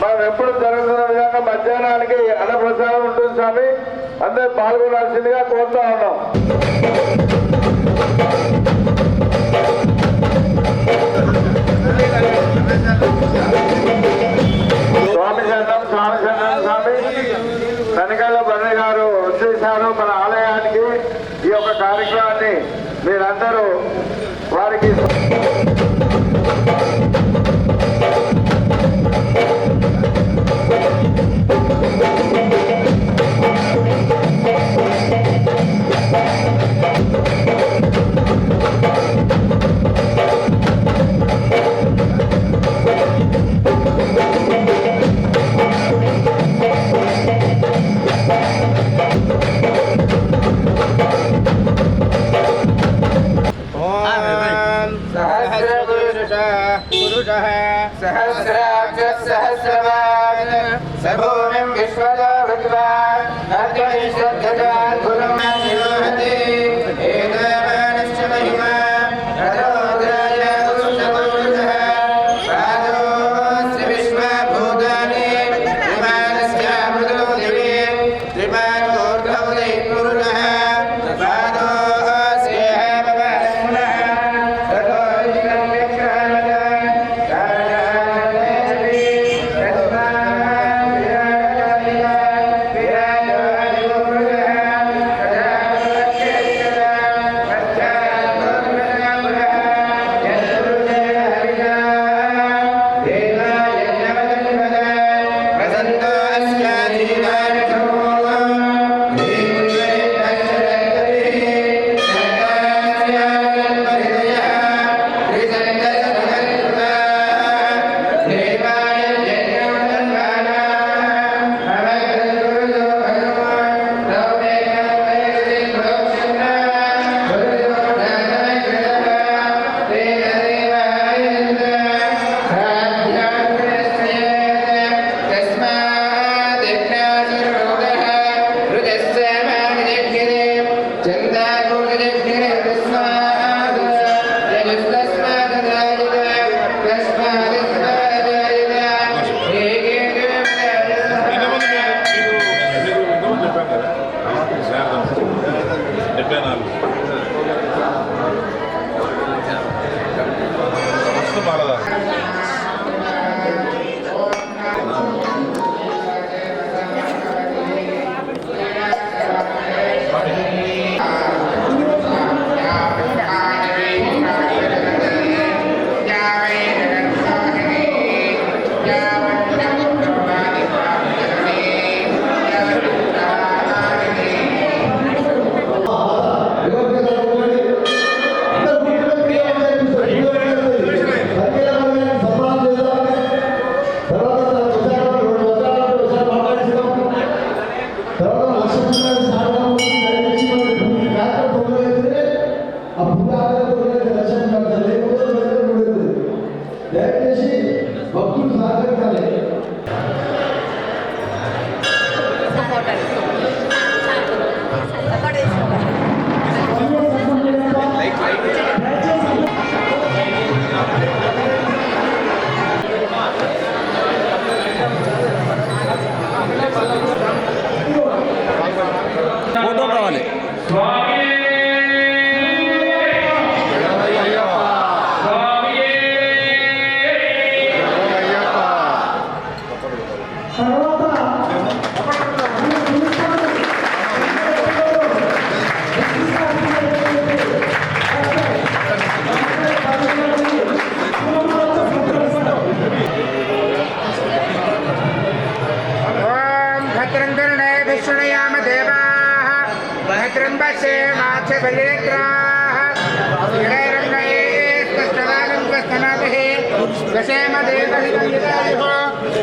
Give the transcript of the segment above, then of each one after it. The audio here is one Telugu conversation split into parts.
మనం ఎప్పుడు జరుగుతున్న విధంగా మధ్యాహ్నానికి అన్నప్రసాదం ఉంటుంది స్వామి. అందరూ పాల్గొనాల్సిందిగా కోరుతా ఉన్నాం. స్వామి శరణం, స్వామి శరణం స్వామి. తనికల బండి గారు వచ్చేసారు మన ఆలయానికి. ఈ యొక్క కార్యక్రమాన్ని మీరందరూ వారికి सहस्रवान् सभूमिं विश्वदा भगवान् अग्नि श्रद्धवान् गुरुमान् निरोहते एतावानश्च महिमा रथोग्राय गुरुशपुरुषः पादोऽस्य विश्वभूतानि त्रिमानस्यामृतो दिवे त्रिमानोर्धौ दैपुरुषः पादोऽस्येह भवान्मुनः ततोऽधिकं व्यक्रामः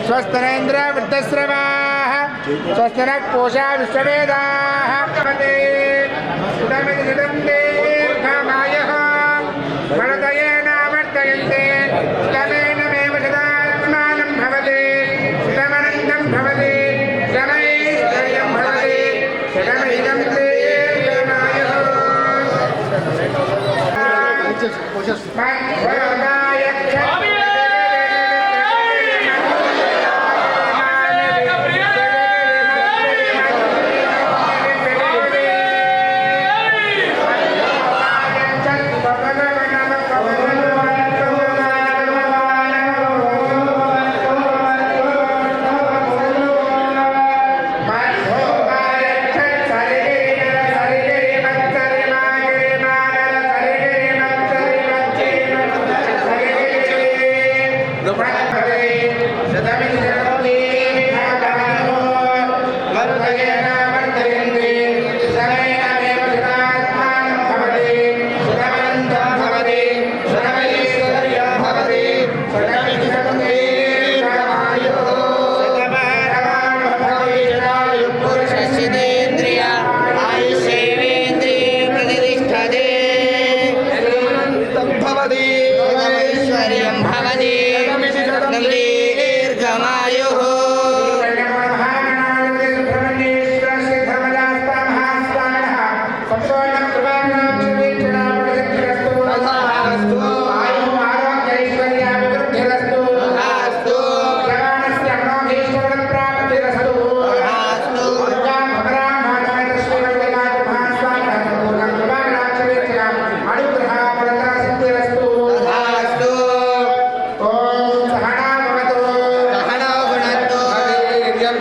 स्वस्तनेन्द्र वृद्धस्रवाः स्वस्तनः कोशा विश्ववेदाः दीर्घमायः फलदयेनावर्तयन्ते तमेनमेव सदात्मानं भवति सुतमनन्दं भवति समैश्वर्यं भवति शतमैदं दीर्घमायः मद्वरदाय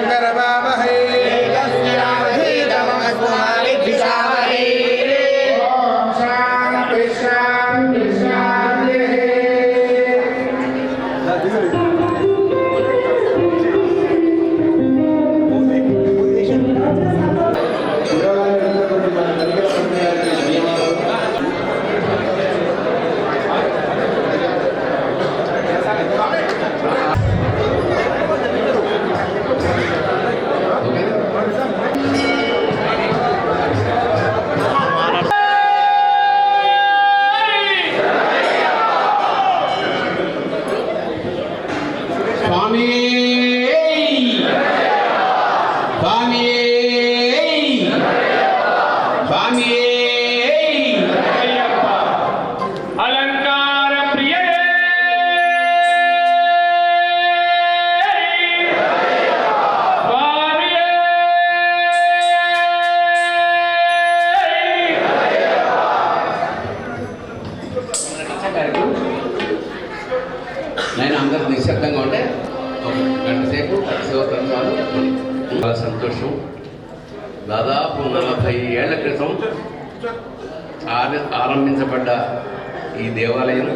करवावहै ओम शांति शांति शांति। स्वामी स्वामी स्वामी अलंकार प्रिय स्वामी నేను అందరూ నిశ్శబ్దంగా ఉంటే ఒక గంట సేపు శివతత్వాలు చాలా సంతోషం. దాదాపు 40 ఏళ్ల క్రితం ఆరంభించబడ్డ ఈ దేవాలయం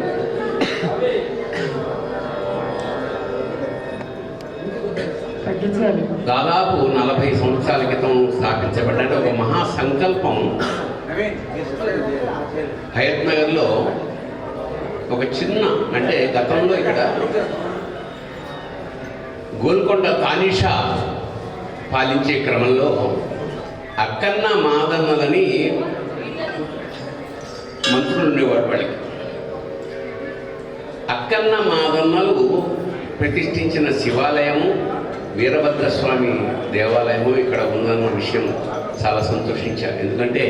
దాదాపు 40 సంవత్సరాల క్రితం స్థాపించబడ్డ అంటే ఒక మహా సంకల్పం. హయత్ నగర్లో ఒక చిన్న అంటే గతంలో ఇక్కడ గోల్కొండ తానిషా పాలించే క్రమంలో అక్కన్న మాదన్నలని మంత్రులు ఉండేవాడు. వాళ్ళకి అక్కన్న మాదన్నలు ప్రతిష్ఠించిన శివాలయము వీరభద్రస్వామి దేవాలయము ఇక్కడ ఉందన్న విషయం చాలా సంతోషించారు. ఎందుకంటే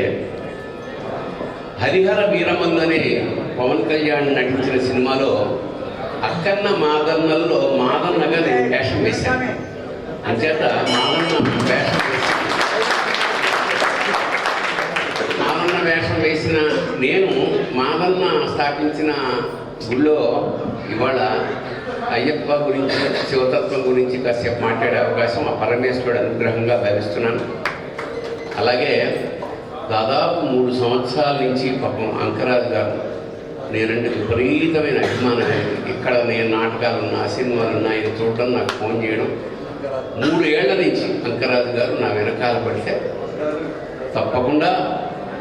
హరిహర వీరమల్లు అనే పవన్ కళ్యాణ్ నటించిన సినిమాలో అక్కన్న మాదన్నల్లో మాదన్నగా నేను వేషం వేశాను. అంచేత మాదన్న వేషం వేసిన నేను మాదన్న స్థాపించిన గుళ్ళో ఇవాళ అయ్యప్ప గురించి శివతత్వం గురించి కాసేపు మాట్లాడే అవకాశం ఆ పరమేశ్వరుడు అనుగ్రహంగా భావిస్తున్నాను. అలాగే దాదాపు 3 సంవత్సరాల నుంచి పాపం అంకరాజు గారు నేనంటే విపరీతమైన అభిమానం. ఇక్కడ నేను నాటకాలున్నా సినిమాలున్నా ఆయన చూడడం నాకు ఫోన్ చేయడం 3 ఏళ్ల నుంచి అంకరాజు గారు నా వెనకాల పడితే తప్పకుండా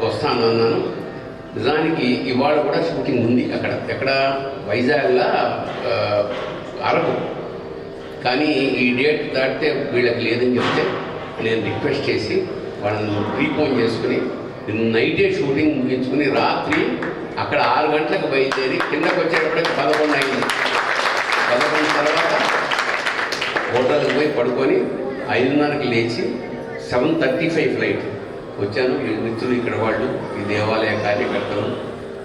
వస్తాను అన్నాను. నిజానికి ఇవాళ కూడా షూటింగ్ ఉంది అక్కడ ఎక్కడ వైజాగ్లో అరకు. కానీ ఈ డేట్ దాటితే వీళ్ళకి లేదని చెప్తే నేను రిక్వెస్ట్ చేసి వాళ్ళని ప్రీపోన్ చేసుకుని నైటే షూటింగ్ ముగించుకుని రాత్రి అక్కడ 6 గంటలకు బయలుదేరి కిందకు వచ్చేటప్పటికి 11 అయింది. 11 తర్వాత హోటల్కి పోయి పడుకొని 5:30కి లేచి 7:35 ఫ్లైట్ వచ్చాను. ఈ మిత్రులు ఇక్కడ వాళ్ళు ఈ దేవాలయ కార్యకర్తలు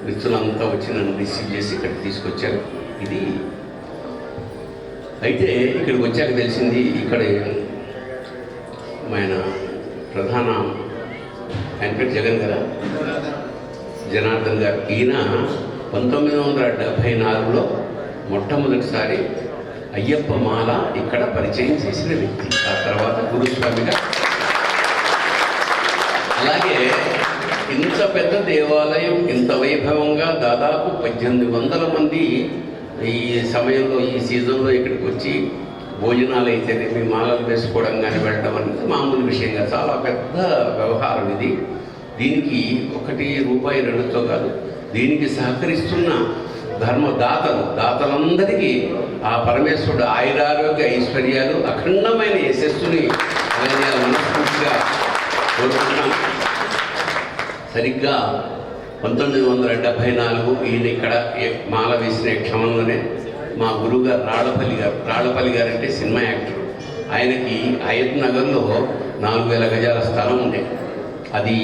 మిత్రులంతా వచ్చి నన్ను రిసీవ్ చేసి ఇక్కడికి తీసుకొచ్చారు. ఇది అయితే ఇక్కడికి వచ్చాక తెలిసింది ఇక్కడ ఆయన ప్రధాన ఆయన పేరు జగన్ గారు జనార్దన్ గారు. ఈయన 1974లో మొట్టమొదటిసారి అయ్యప్ప మాల ఇక్కడ పరిచయం చేసిన వ్యక్తి. ఆ తర్వాత గురుస్వామిగా. అలాగే ఇంత పెద్ద దేవాలయం ఇంత వైభవంగా దాదాపు 1800 మంది ఈ సమయంలో ఈ సీజన్లో ఇక్కడికి వచ్చి భోజనాలు అయితేనేమి మాలలు వేసుకోవడం కానీ వెళ్ళడం అనేది మామూలు విషయంగా చాలా పెద్ద వ్యవహారం ఇది. దీనికి 1 రూపాయి 2తో కాదు, దీనికి సహకరిస్తున్న దాతలందరికీ ఆ పరమేశ్వరుడు ఆయురారోగ్య ఐశ్వర్యాలు అఖండమైన యశస్సుని మనస్ఫూర్తిగా కోరుకుంటున్నాను. సరిగ్గా 1974 ఈయన ఇక్కడ మాల వేసిన క్షమంలోనే మా గురువుగారు రాళ్లపల్లి గారు అంటే సినిమా యాక్టర్. ఆయనకి హయత్ నగర్లో 4000 గజాల స్థలం ఉండే. అది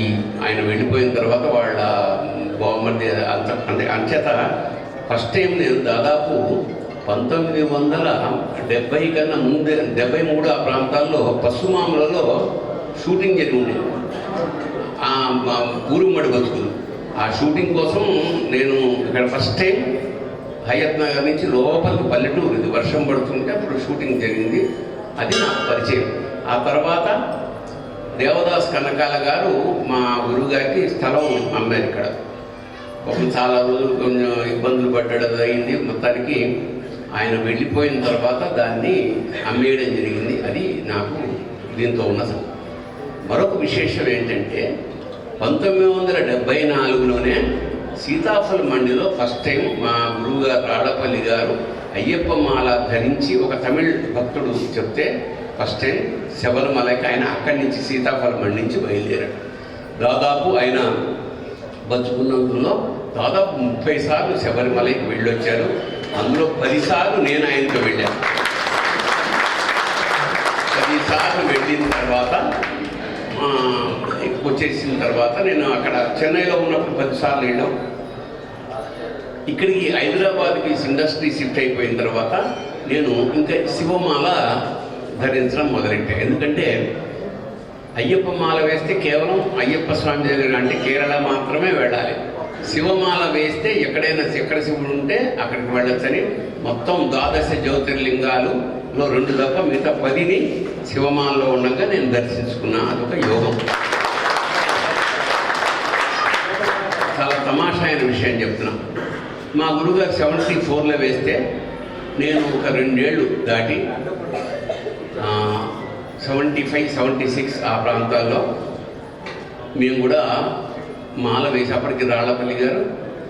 ఆయన వెళ్ళిపోయిన తర్వాత వాళ్ళ బావమర్ది అంచేత ఫస్ట్ టైం నేను దాదాపు 1970 కన్నా ముందే 73 ఆ ప్రాంతాల్లో పశుమాములలో షూటింగ్ జరిగి ఉండేది. ఊరుమ్మడి బతుకులు ఆ షూటింగ్ కోసం నేను ఇక్కడ ఫస్ట్ టైం హయత్ నగర్ నుంచి లోపలికి పల్లెటూరు, ఇది వర్షం పడుతుంటే అప్పుడు షూటింగ్ జరిగింది. అది నాకు పరిచయం. ఆ తర్వాత దేవదాస్ కనకాల గారు మా గురువు గారికి స్థలం అమ్మారు ఇక్కడ. ఒక చాలా రోజులు కొంచెం ఇబ్బందులు పడ్డడం అయింది. మొత్తానికి ఆయన వెళ్ళిపోయిన తర్వాత దాన్ని అమ్మేయడం జరిగింది. అది నాకు దీంతో ఉన్న మరొక విశేషం ఏంటంటే 1974లోనే సీతాఫల్ మండిలో ఫస్ట్ టైం మా గురువు గారు రాళ్లపల్లి గారు అయ్యప్ప మాల ధరించి ఒక తమిళ్ భక్తుడు చెప్తే ఫస్ట్ టైం శబరిమలకి ఆయన అక్కడి నుంచి సీతాఫల్ మండి నుంచి బయలుదేరాడు. దాదాపు ఆయన బతుకున్నందులో దాదాపు 30 సార్లు శబరిమలకి వెళ్ళొచ్చారు. అందులో 10 సార్లు నేను ఆయనతో వెళ్ళాను. 10 సార్లు వెళ్ళిన తర్వాత వచ్చేసిన తర్వాత నేను అక్కడ చెన్నైలో ఉన్నప్పుడు 10 సార్లు వెళ్ళాం. ఇక్కడికి హైదరాబాద్కి ఇండస్ట్రీ షిఫ్ట్ అయిపోయిన తర్వాత నేను ఇంకా శివమాల ధరించడం మొదలెట్టాను. ఎందుకంటే అయ్యప్ప మాల వేస్తే కేవలం అయ్యప్ప స్వామి దగ్గర అంటే కేరళ మాత్రమే వెళ్ళాలి. శివమాల వేస్తే ఎక్కడ శివుడు ఉంటే అక్కడికి వెళ్ళొచ్చని మొత్తం 12 జ్యోతిర్లింగాలలో 2 తప్ప మిగతా 10ని శివమాలలో ఉండగా నేను దర్శించుకున్నా. అదొక యోగం. చాలా తమాషా అయిన విషయం చెప్తున్నా. మా గురువుగారు 74లో వేస్తే నేను ఒక 2 ఏళ్ళు దాటి 75, 76 ఆ ప్రాంతాల్లో మేము కూడా మాల వేసి అప్పటికి రాళ్లపల్లి గారు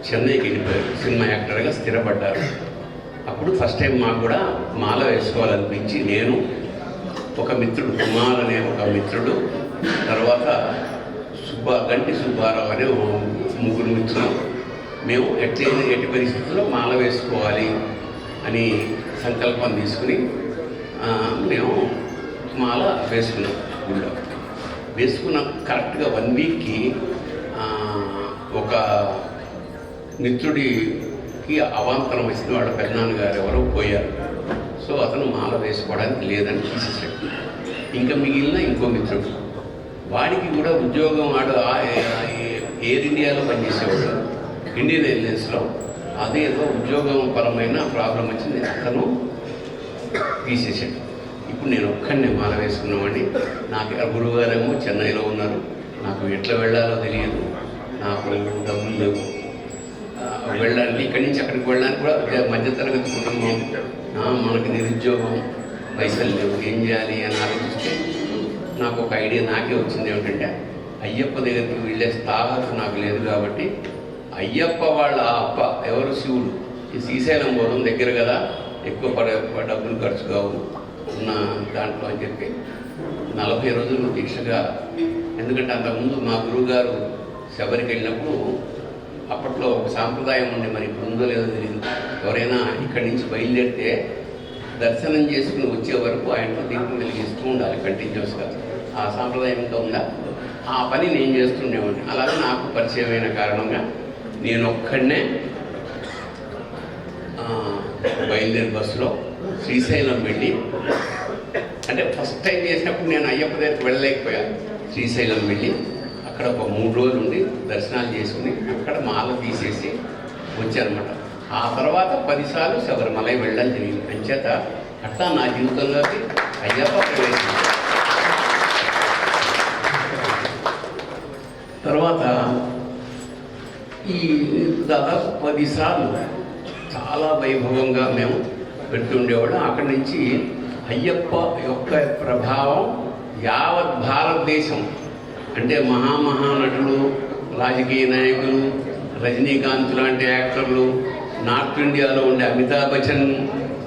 చెన్నైకి వెళ్ళిపోయారు, సినిమా యాక్టర్గా స్థిరపడ్డారు. అప్పుడు ఫస్ట్ టైం మాకు కూడా మాల వేసుకోవాలనిపించి నేను ఒక మిత్రుడు కుమార్ అనే ఒక మిత్రుడు, తర్వాత గంటి సుబ్బారావు అనే 3 మిత్రులు మేము ఎట్టి పరిస్థితుల్లో మాల వేసుకోవాలి అని సంకల్పం తీసుకుని మేము మాల వేసుకున్నాం. గుళ్ళో వేసుకున్న కరెక్ట్గా 1 వీక్కి ఒక మిత్రుడికి అవాంతరం వచ్చింది. వాళ్ళ పెద్దనాన్నగారు ఎవరో పోయారు. సో అతను మాల వేసుకోవడానికి లేదని తీసేసాడు. ఇంకా మిగిలిన ఇంకో మిత్రుడు, వాడికి కూడా ఉద్యోగం, వాడు ఎయిర్ ఇండియాలో పనిచేసేవాడు, ఇండియన్ ఎయిర్లైన్స్లో. అదేదో ఉద్యోగం పరమైన ప్రాబ్లం వచ్చింది, అతను తీసేసాడు. ఇప్పుడు నేను ఒక్కడినే మాల వేసుకున్నామండి. నాకు గురువుగారేమో చెన్నైలో ఉన్నారు, నాకు ఎట్లా వెళ్ళాలో తెలియదు, నాకు డబ్బులు లేవు వెళ్ళాలి. ఇక్కడి నుంచి అక్కడికి వెళ్ళడానికి కూడా మధ్యతరగతి కుటుంబం, మనకి నిరుద్యోగం, పైసలు లేవు, ఏం చేయాలి అని ఆలోచిస్తే నాకు ఒక ఐడియా నాకే వచ్చింది. ఏమిటంటే అయ్యప్ప దగ్గరికి వెళ్ళే స్థాహత నాకు లేదు కాబట్టి అయ్యప్ప వాళ్ళ అప్ప ఎవరు శివుడు, ఈ శ్రీశైలం పోవడం దగ్గర కదా, ఎక్కువ డబ్బులు ఖర్చు కావు ఉన్న దాంట్లో అని చెప్పి 40 రోజులు దీక్షగా. ఎందుకంటే అంతకుముందు మా గురువుగారు శబరికి వెళ్ళినప్పుడు అప్పట్లో ఒక సాంప్రదాయం ఉండే, మరి ఇప్పుడు ఉందో లేదో తెలియదు, ఎవరైనా ఇక్కడి నుంచి బయలుదేరితే దర్శనం చేసుకుని వచ్చే వరకు ఆయనతో దీపం వెలిగిస్తూ ఉండాలి కంటిన్యూస్గా. ఆ సాంప్రదాయం ఇంకా ఉందా? ఆ పని నేను చేస్తుండేవాడిని. అలాగే నాకు పరిచయమైన కారణంగా నేను ఒక్కడనే బయలుదేరి బస్సులో శ్రీశైలం వెళ్ళి, అంటే ఫస్ట్ టైం చేసినప్పుడు నేను అయ్యప్ప దగ్గరికి వెళ్ళలేకపోయాను. శ్రీశైలం వెళ్ళి అక్కడ ఒక 3 రోజులు ఉండి దర్శనాలు చేసుకుని అక్కడ మాల తీసేసి వచ్చానమాట. ఆ తర్వాత 10 సార్లు శబరిమల వెళ్ళడం జరిగింది. అంచేత అట్లా నా జీవితంలోకి అయ్యప్ప ప్రవేశం. తర్వాత ఈ దాదాపు 10 సార్లు చాలా వైభవంగా మేము పెడుతుండేవాడు. అక్కడి నుంచి అయ్యప్ప యొక్క ప్రభావం యావత్ భారతదేశం, అంటే మహానటులు, రాజకీయ నాయకులు, రజనీకాంత్ లాంటి యాక్టర్లు, నార్త్ ఇండియాలో ఉండే అమితాబ్ బచ్చన్,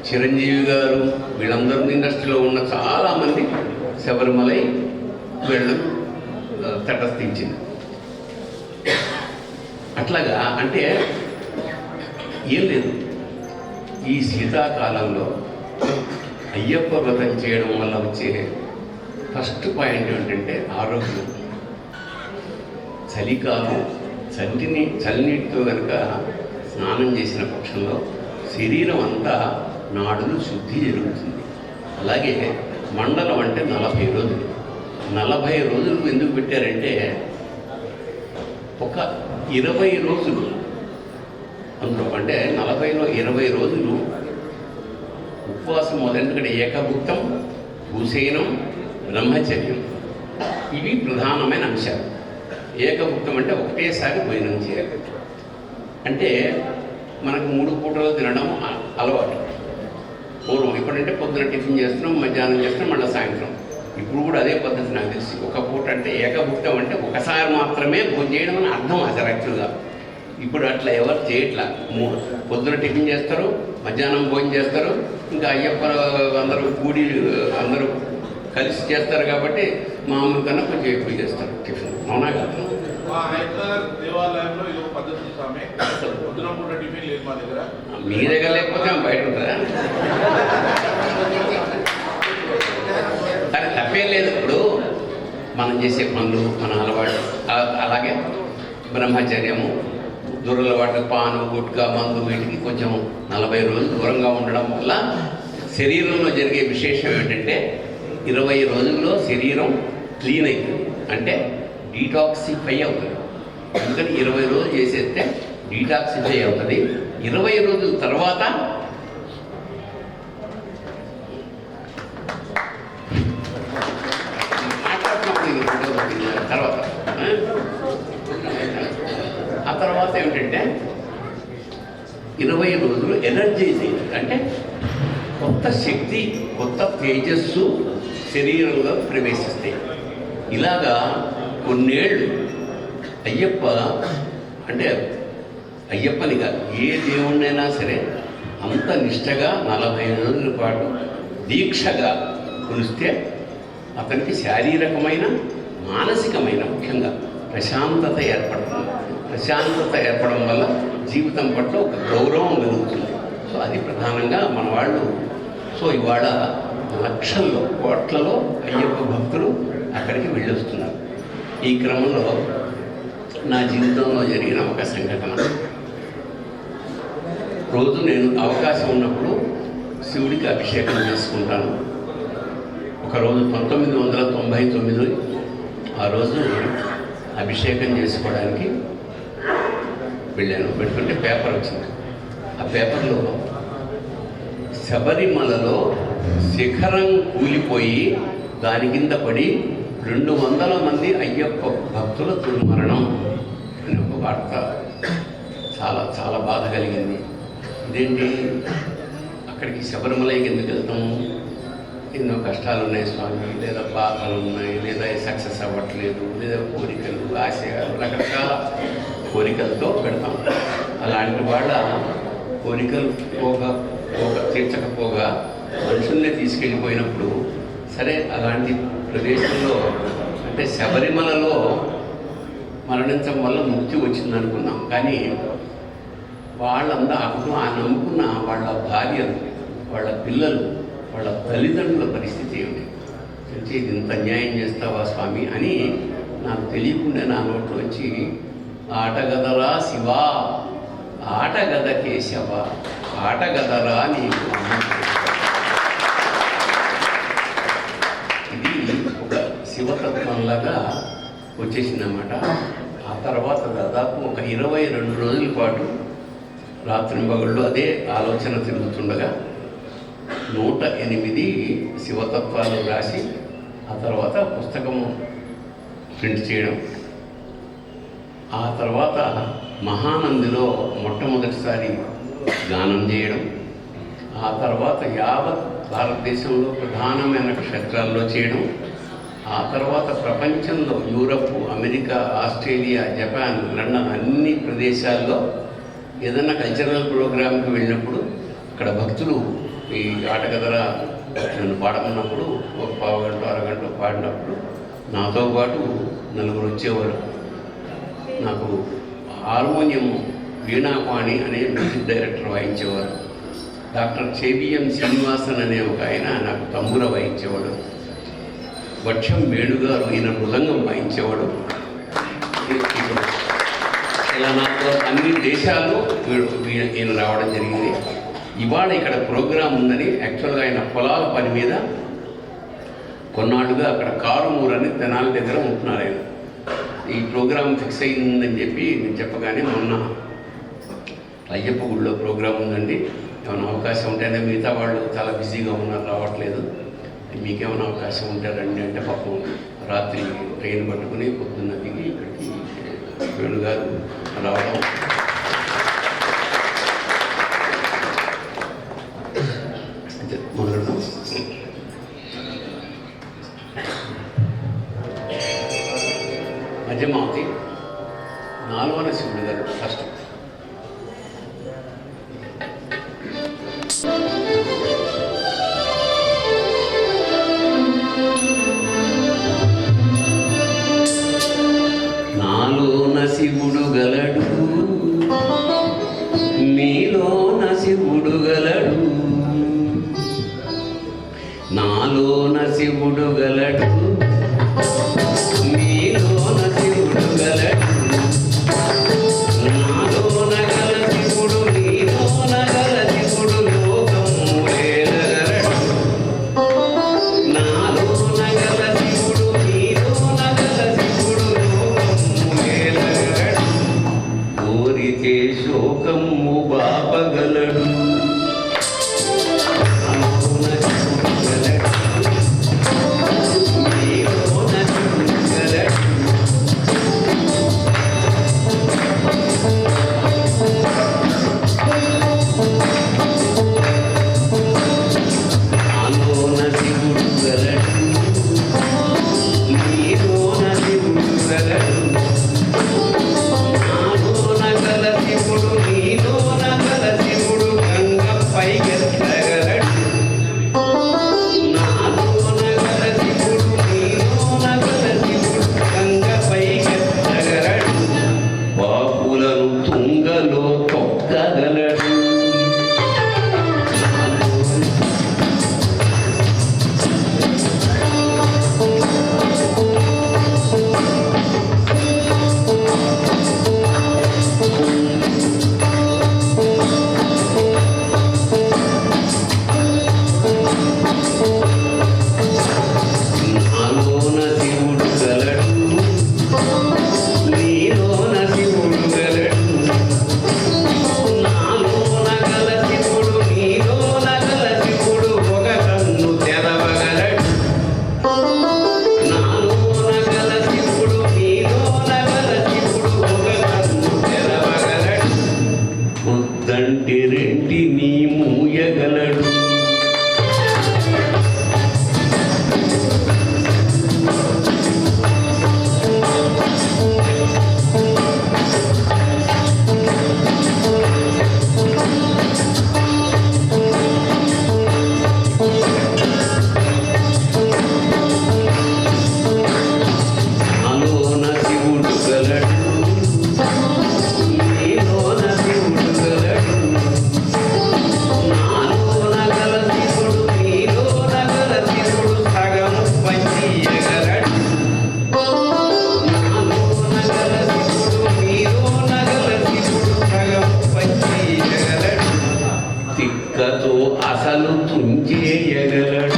చిరంజీవి గారు, వీళ్ళందరూ ఇండస్ట్రీలో ఉన్న చాలామంది శబరిమలై వెళ్ళడం తటస్థించింది. అట్లాగా అంటే ఏం లేదు. ఈ శీతాకాలంలో అయ్యప్ప వ్రతం చేయడం వల్ల వచ్చే ఫస్ట్ పాయింట్ ఏంటంటే ఆరోగ్యం. చలికాలం చలినీటితో కనుక స్నానం చేసిన పక్షంలో శరీరం అంతా నాడులు శుద్ధి జరుగుతుంది. అలాగే మండలం అంటే 40 రోజులు. 40 రోజులకు ఎందుకు పెట్టారంటే ఒక 20 రోజులు అందులో, అంటే 40లో 20 రోజులు ఉపవాసం మొదలు. ఎందుకంటే ఏకభుక్తం భూసేనం, బ్రహ్మచర్యం, ఇవి ప్రధానమైన అంశాలు. ఏకభుక్తం అంటే ఒకటేసారి భోజనం చేయాలి. అంటే మనకు 3 పూటలు తినడం అలవాటు. పూర్వం ఇప్పుడంటే పొద్దున టిఫిన్ చేస్తున్నాం, మధ్యాహ్నం చేస్తున్నాం, మళ్ళీ సాయంత్రం. ఇప్పుడు కూడా అదే పద్ధతి నాకు తెలిసి. ఒక పూట అంటే ఏకభుక్తం అంటే ఒకసారి మాత్రమే భోజనం చేయడం అని అర్థం అసలు యాక్చువల్గా. ఇప్పుడు అట్లా ఎవరు చేయట్లా. పొద్దున టిఫిన్ చేస్తారు, మధ్యాహ్నం భోజనం చేస్తారు, ఇంకా అయ్యప్ప అందరూ కూడి అందరూ కలిసి చేస్తారు కాబట్టి మామూలు కన్నా కొంచెం ఎక్కువ చేస్తారు టిఫిన్. అవునా కాదు? మా హైదరాబాద్ దేవాలయంలో ఇది ఒక పద్ధతి స్వామి. పొద్దున పూట టిఫిన్ లేదు మా దగ్గర. మీ దగ్గర లేకపోతే బయట ఉంటుందా? కానీ తప్పేం లేదు. ఇప్పుడు మనం చేసే పనులు, మన అలవాటు, అలాగే బ్రహ్మచర్యము, దురలవాటు, పాను, గుట్కా, మందు, వీటికి కొంచెం 40 రోజులు దూరంగా ఉండడం వల్ల శరీరంలో జరిగే విశేషం ఏంటంటే 20 రోజుల్లో శరీరం క్లీన్ అవుతుంది, అంటే డీటాక్సిఫై అవుతుంది. అందుకని 20 రోజులు చేసేస్తే డీటాక్సిఫై అవుతుంది. 20 రోజుల తర్వాత ఆ తర్వాత ఏమిటంటే 20 రోజులు ఎనర్జైజ్ అయింది, అంటే కొత్త శక్తి, కొత్త తేజస్సు శరీరంలో ప్రవేశిస్తాయి. ఇలాగా కొన్నేళ్ళు అయ్యప్ప అంటే అయ్యప్పనిగా ఏ దేవుణ్ణైనా సరే అంత నిష్టగా 40 రోజుల పాటు దీక్షగా కొలిస్తే అతనికి శారీరకమైన, మానసికమైన, ముఖ్యంగా ప్రశాంతత ఏర్పడుతుంది. ప్రశాంతత ఏర్పడడం వల్ల జీవితం పట్ల ఒక గౌరవం కలుగుతుంది. సో అది ప్రధానంగా మన వాళ్ళు. సో ఇవాళ లక్షల్లో, కోట్లలో అయ్యప్ప భక్తులు అక్కడికి వెళ్ళొస్తున్నారు. ఈ క్రమంలో నా జీవితంలో జరిగిన ఒక సంఘటన. రోజు నేను అవకాశం ఉన్నప్పుడు శివుడికి అభిషేకం చేసుకుంటాను. ఒకరోజు 1999 ఆ రోజు అభిషేకం చేసుకోవడానికి వెళ్ళాను. పెట్టుకుంటే పేపర్ వచ్చింది. ఆ పేపర్లో శబరిమలలో శిఖరం కూలిపోయి దాని కింద పడి 200 మంది అయ్యప్ప భక్తుల దుర్మరణం అనే ఒక వార్త. చాలా చాలా బాధ కలిగింది. ఇదేంటి, అక్కడికి శబరిమలకి ఎందుకు వెళ్తాము? ఎన్నో కష్టాలు ఉన్నాయి స్వామి, లేదా బాధలు ఉన్నాయి, లేదా సక్సెస్ అవ్వట్లేదు, లేదా కోరికలు, ఆశయాలు, రకరకాల కోరికలతో పెడతాం. అలాంటి వాళ్ళ కోరికలు తీర్చకపోగా మనుషుల్ని తీసుకెళ్ళిపోయినప్పుడు, సరే అలాంటి ప్రదేశంలో అంటే శబరిమలలో మరణించడం వల్ల ముక్తి వచ్చింది అనుకున్నాం. కానీ వాళ్ళందరూ ఆ నమ్ముకున్న వాళ్ళ భార్యలు, వాళ్ళ పిల్లలు, వాళ్ళ తల్లిదండ్రుల పరిస్థితి ఏమిటి అంటే, ఇది ఇంత అన్యాయం చేస్తావా స్వామి అని నాకు తెలియకుండా నా నోట్లోంచి ఆటగదరా శివా, ఆటగద కేశవ, ఆటగదరా నీకు. ఇది ఒక శివతత్వంలాగా వచ్చేసిందన్నమాట. ఆ తర్వాత దాదాపు ఒక 22 రోజుల పాటు రాత్రింబగళ్ళు అదే ఆలోచన తిరుగుతుండగా 108 శివతత్వాలు రాసి ఆ తర్వాత పుస్తకము ప్రింట్ చేయడం, ఆ తర్వాత మహానందిలో మొట్టమొదటిసారి గానం చేయడం, ఆ తర్వాత యావత్ భారతదేశంలో ప్రధానమైన క్షేత్రాల్లో చేయడం, ఆ తర్వాత ప్రపంచంలో Europe, America, Australia, Japan, London అన్ని ప్రదేశాల్లో ఏదైనా కల్చరల్ ప్రోగ్రాంకి వెళ్ళినప్పుడు అక్కడ భక్తులు ఈ ఆటగదరా నన్ను పాడమన్నప్పుడు ఒక పావుగంట, అరగంట పాడినప్పుడు నాతో పాటు 4 వచ్చేవారు. నాకు హార్మోనియం వీణాపాణి అనే మ్యూజిక్ డైరెక్టర్ వాయించేవారు. డాక్టర్ చేబిఎం శ్రీనివాసన్ అనే ఒక ఆయన నాకు తంబుర వాయించేవాడు. వక్షం వేణుగారు ఈయన మృదంగం వాయించేవాడు. ఇలా నాకు అన్ని దేశాలు ఈయన రావడం జరిగింది. ఇవాళ ఇక్కడ ప్రోగ్రాం ఉందని యాక్చువల్గా ఆయన పొలాల పని మీద కొన్నాళ్ళుగా అక్కడ కారుమూరు అని తెనాలి దగ్గర ఉంటున్నారు. ఆయన ఈ ప్రోగ్రాం ఫిక్స్ అయిందని చెప్పి నేను చెప్పగానే మొన్న అయ్యప్ప గుడిలో ప్రోగ్రాం ఉందండి, ఏమైనా అవకాశం ఉంటేనే, మిగతా వాళ్ళు చాలా బిజీగా ఉన్నారు, రావట్లేదు, మీకేమైనా అవకాశం ఉంటే రండి అంటే పాపం రాత్రి ట్రైన్ పట్టుకుని పొద్దున్న దిగి ఇక్కడికి వేణుగారు రావడం. మొదలు మధ్యమావతి 4వ నరసింహుడు గారు ఫస్ట్. నాలోన శివుడు గలడు, మీలోన శివుడు గలడు. నాలోన శివుడు గలడు, మీలోన శివుడు గలడు. నాలోన గల శివుడు, మీలోన గల శివుడు లోకము వేలగలడు. నాలోన గల శివుడు, మీలోన గల శివుడు లోకము వేలగలడు. కోరితే శోకము బాపగలడు. రెంటిని మూయగలడు. తిక్కతో అసలు తుంచేయగలడు.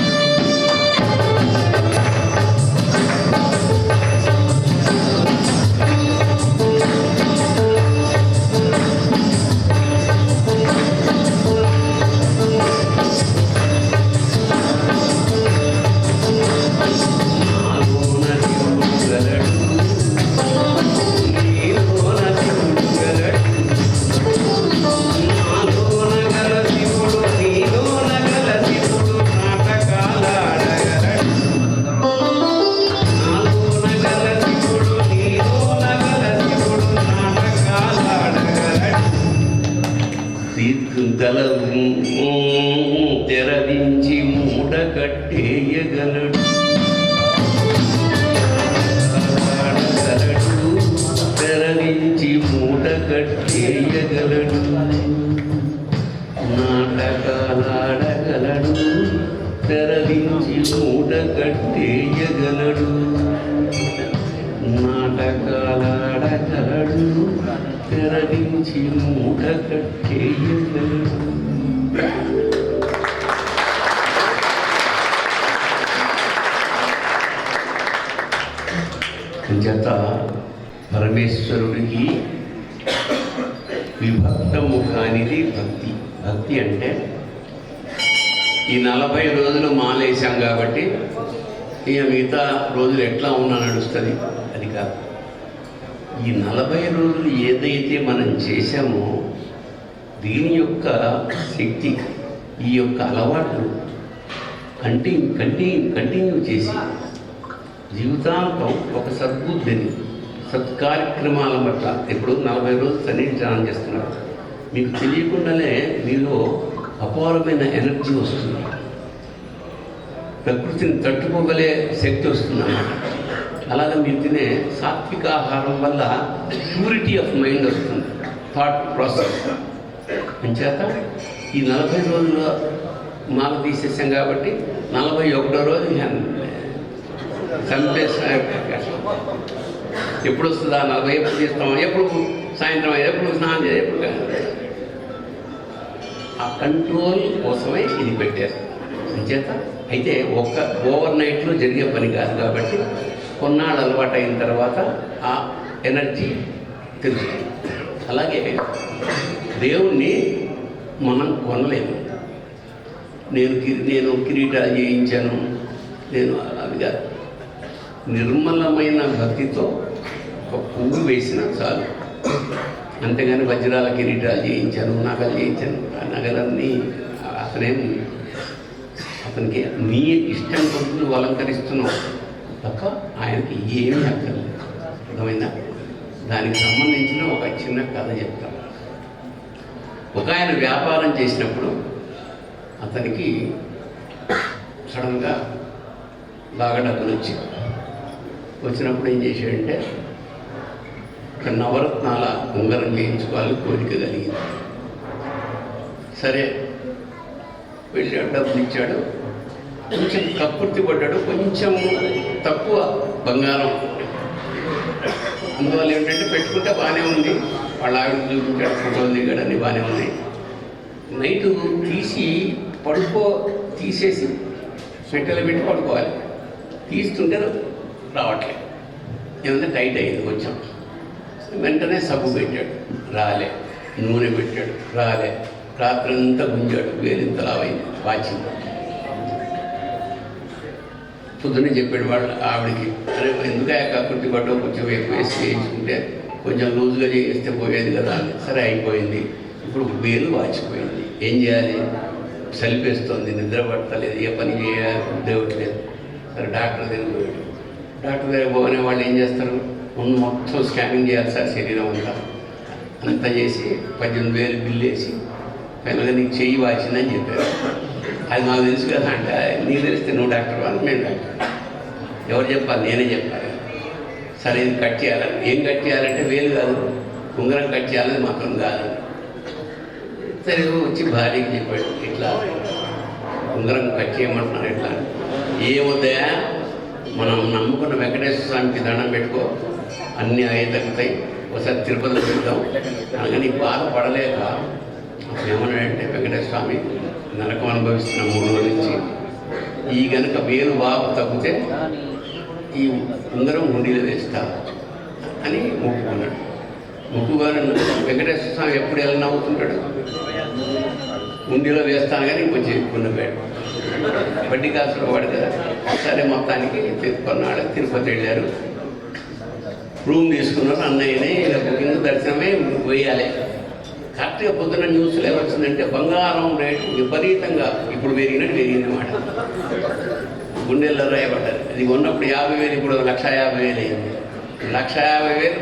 తెరవించి మూట కట్టేయగలడు. తెరవించి మూట కట్టేయగలడు. నాటకాలాడగలడు. తెరవించి మూట కట్టేయగలడు. నాటకాలాడగలడు. తెరవించి మూట కట్టేయగలడు. జత పరమేశ్వరుడికి విభక్తము కానిది భక్తి. భక్తి అంటే ఈ 40 రోజులు మాలేసాం కాబట్టి ఇక మిగతా రోజులు ఎట్లా ఉన్నా నడుస్తుంది అది కాదు. ఈ 40 రోజులు ఏదైతే మనం చేశామో దీని యొక్క శక్తి, ఈ యొక్క అలవాట్లు కంటిన్యూ చేసి జీవితాంతం ఒక సద్బుద్ధిని, సత్కార్యక్రమాల పట్ల ఇప్పుడు 40 రోజులు సన్నిధానం చేస్తున్నారు. మీకు తెలియకుండానే మీలో అపారమైన ఎనర్జీ వస్తుంది, ప్రకృతిని తట్టుకోగలే శక్తి వస్తుంది అన్నమాట. అలాగే మీరు తినే సాత్విక ఆహారం వల్ల ప్యూరిటీ ఆఫ్ మైండ్ వస్తుంది, థాట్ ప్రాసెస్. అంచేత ఈ 40 రోజుల మాల తీసేసాం కాబట్టి 41వ రోజు చంపేసిన ఎప్పుడు వస్తుందా 40 ఎప్పుడు తీస్తామో, ఎప్పుడు సాయంత్రం ఎప్పుడు స్నానం చేయాలి, ఎప్పుడు ఆ కంట్రోల్ కోసమే ఇది పెట్టారు. అంచేత అయితే ఒక్క ఓవర్ నైట్లో జరిగే పని కాదు కాబట్టి కొన్నాళ్ళు అలవాటు అయిన తర్వాత ఆ ఎనర్జీ తెలుస్తుంది. అలాగే దేవుణ్ణి మనం కొనలేము. నేను కిరీటాలు చేయించాను, నేను అది కాదు. నిర్మలమైన భక్తితో ఒక పువ్వు వేసిన చాలు. అంతేగాని వజ్రాల కిరీటాలు చేయించాను, నగలు చేయించాను, ఆ నగలన్నీ అతనికి నీ ఇష్టం కొరకు నువ్వు అలంకరిస్తున్నావు తప్ప ఆయనకి ఏమీ అక్కర్లేదు. అర్థమైందా? దానికి సంబంధించిన ఒక చిన్న కథ చెప్తాను. ఒక ఆయన వ్యాపారం చేసినప్పుడు అతనికి సడన్గా బాగా డబ్బులు వచ్చినప్పుడు ఏం చేశాడంటే ఒక నవరత్నాల ఉంగరం చేయించుకోవాలని కోరిక కలిగింది. సరే వెళ్ళాడు, డబ్బులు ఇచ్చాడు, కొంచెం కక్కుర్తి పడ్డాడు, కొంచెం తక్కువ బంగారం. అందువల్ల ఏంటంటే పెట్టుకుంటే బాగానే ఉంది, వాళ్ళ ఆవిడ చూపించాడు, ఫోటోలు దిగాడు, అన్నీ బాగానే ఉంది. నైటు తీసేసి పెట్టెలో పెట్టి పడుకోవాలి. తీస్తుంటే రావట్లేదు, ఏమంటే టైట్ అయింది కొంచెం. వెంటనే సబ్బు పెట్టాడు, రాలే. నూనె పెట్టాడు, రాలే. రాత్రంతా గుంజాడు, వేలింతలా అయింది, వాచింది. పొద్దున్నే చెప్పాడు వాళ్ళ ఆవిడికి, అరే ఎందుకు కక్కుర్తి పడ్డో, కొంచెం ఎక్కువ వేసి చేయించుకుంటే కొంచెం లూజ్గా చేస్తే పోయేది కదా అని. సరే అయిపోయింది. ఇప్పుడు వేలు వాచిపోయింది, ఏం చేయాలి? సలిపేస్తుంది, నిద్ర పడతలేదు, ఏ పని చేయలేదు. సరే డాక్టర్ దగ్గర పోయాడు. డాక్టర్ దగ్గర పోగానే వాళ్ళు ఏం చేస్తారు, మొత్తం స్కానింగ్ చేయాలి సార్ శరీరం అంతా చేసి 18,000 బిల్లు వేసి పైనగా నీకు చెయ్యి వాచిందని చెప్పారు. అది నాకు తెలుసు కదా అంటే, నీకు తెలిస్తే నువ్వు డాక్టర్ అని మేము డాక్టర్. ఎవరు చెప్పాలి? నేనే చెప్పాలి. సరే ఇది కట్ చేయాలని. ఏం కట్ చేయాలంటే వేలు కాదు, ఉంగరం కట్ చేయాలని మాత్రం కాదు. సరే వచ్చి భార్యకి చెప్పాడు, ఇట్లా ఉంగరం కట్ చేయమంటున్నాను. ఇట్లా ఏమొద్దా, మనం నమ్ముకున్న వెంకటేశ్వర స్వామికి దండం పెట్టుకో, అన్నీ అయ్యే తగ్గుతాయి, ఒకసారి తిరుపతిలో పెడతాం అనగాని బాధపడలేక ఏమన్నాడంటే, వెంకటేశ్వర స్వామి నరకం అనుభవిస్తున్న 3 రోజుల నుంచి ఈ గనక వేలు బాగా తగ్గితే ఈ ఉంగరం హుండీలో వేస్తా అని మొక్కుకున్నాడు. మొక్కుగానే వెంకటేశ్వర స్వామి ఎప్పుడు ఎలా నవ్వుతుంటాడు, హుండీలో వేస్తాను కానీ కొంచెం ఎక్కువ నవ్వాడు. వడ్డీ కాసులు వాడు కదా. సరే మొత్తానికి కొన్నాళ్ళు తిరుపతి వెళ్ళారు, రూమ్ తీసుకున్నారు. అన్నయ్యనే ఇలా బుకింగ్ దర్శనమే వేయాలి. కరెక్ట్గా పొద్దున్న న్యూస్లో ఏమొచ్చిందంటే బంగారం రేటు విపరీతంగా ఇప్పుడు పెరిగినమాట. గుండెల్లో రాయబడ్డారు. అది ఉన్నప్పుడు 50,000, ఇప్పుడు 1,50,000 అయింది. 1,50,000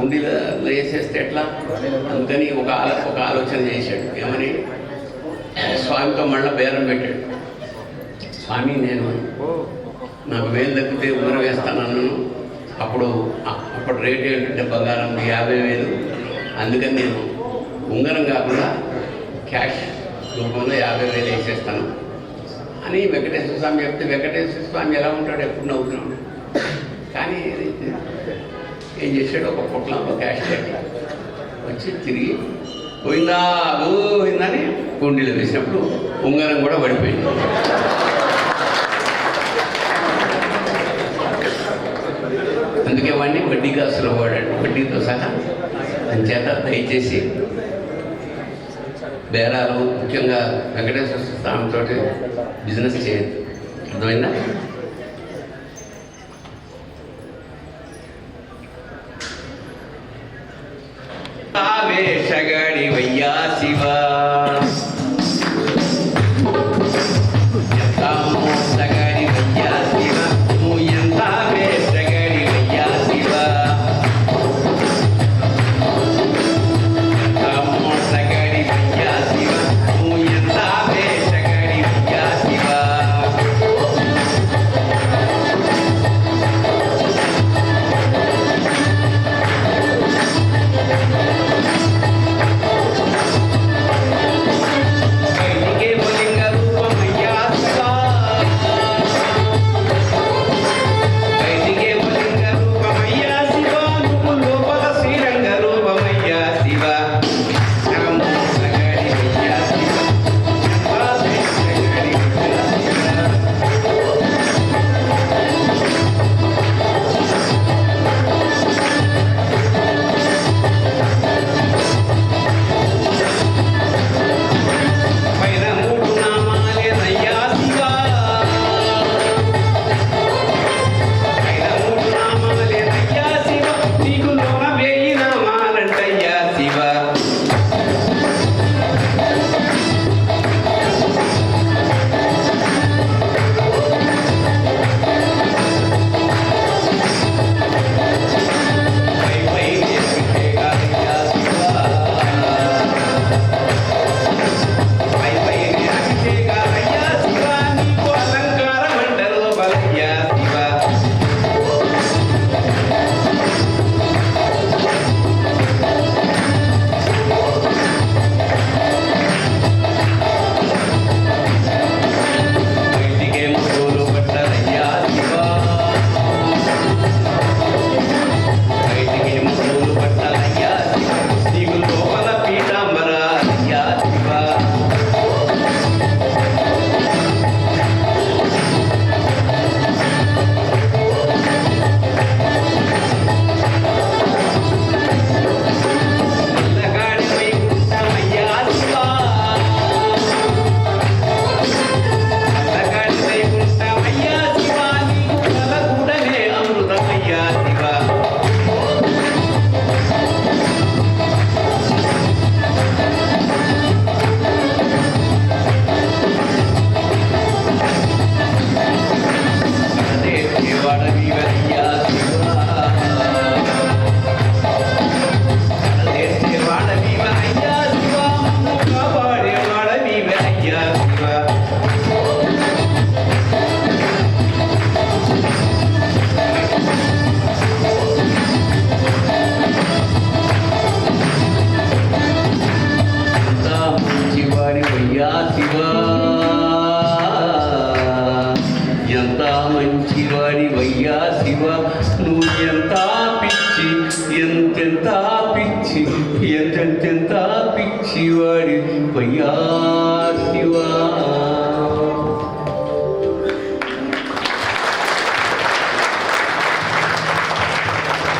ఉండిలో వేసేస్తే ఎట్లా? అందుకని ఒక ఆలోచన చేశాడు. ఏమని? స్వామితో మళ్ళీ బేరం పెట్టాడు. స్వామి నాకు వేలు తగ్గితే ఉంగరం వేస్తానన్నాను. అప్పుడు రేట్ ఏంటంటే బంగారం 50,000, అందుకని నేను ఉంగరం కాకుండా క్యాష్ రూపంలో 50,000 వేసేస్తాను అని వెంకటేశ్వర స్వామి చెప్తే, వెంకటేశ్వర స్వామి ఎలా ఉంటాడు, ఎప్పుడు నవ్వుతున్నాడు. కానీ ఏం చేశాడు, ఒక పొట్లంలో క్యాష్ పెట్టి వచ్చి తిరిగి పోయిందని కుండీలో వేసినప్పుడు ఉంగరం కూడా పడిపోయింది. అందుకే వాడిని వడ్డీ కాసులో వాడాడు, వడ్డీతో సహా. అంచేత దయచేసి బేరాలు, ముఖ్యంగా వెంకటేశ్వర స్వామితో బిజినెస్ చేయొద్దు. అర్థమైందా? ఆవేశగాడి వయ్యా శివ, ఎంత మోసగాడి వయ్యా శివ, నువ్వు ఎంత ఆవేశగాడి వయ్యా శివ, ఎంత మోసగాడి వయ్యా శివ, నువ్వు ఎంత ఆవేశగాడి వయ్యా శివ. ఎంత మంచివాడి వయ్యా శివ, నువ్వు ఎంత పిచ్చి, ఎంతెంత పిచ్చి, ఎంతెంత పిచ్చివాడి వయ్యా